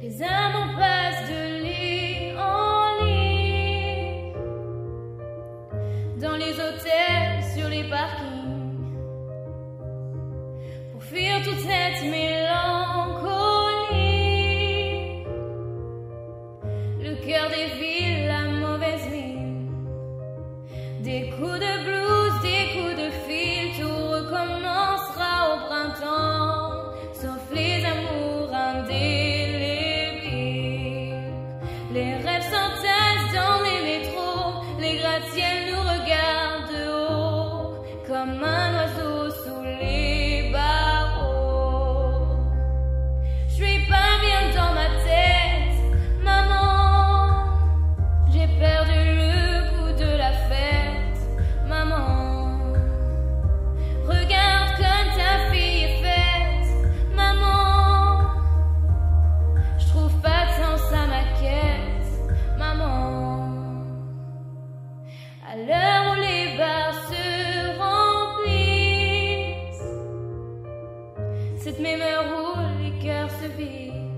Les amants passent de lit en lit, dans les hôtels, sur les parkings, pour fuir toute cette mélancolie. Le cœur des villes, la mauvaise mine, des coups de blues, des coups de fil, tout recommencera au printemps, sauf les amours indélébiles. Les rêves s'entassent dans les métros, les gratte-ciels nous regardent de haut, comme un oiseau sous les barreaux. Je suis pas bien dans ma tête, maman, j'ai perdu le goût de la fête, maman. Regarde comme ta fille est faite, maman. Je trouve pas de sens à ma quête, maman. À l'heure où les bars se remplissent, cette même heure où les cœurs se vident,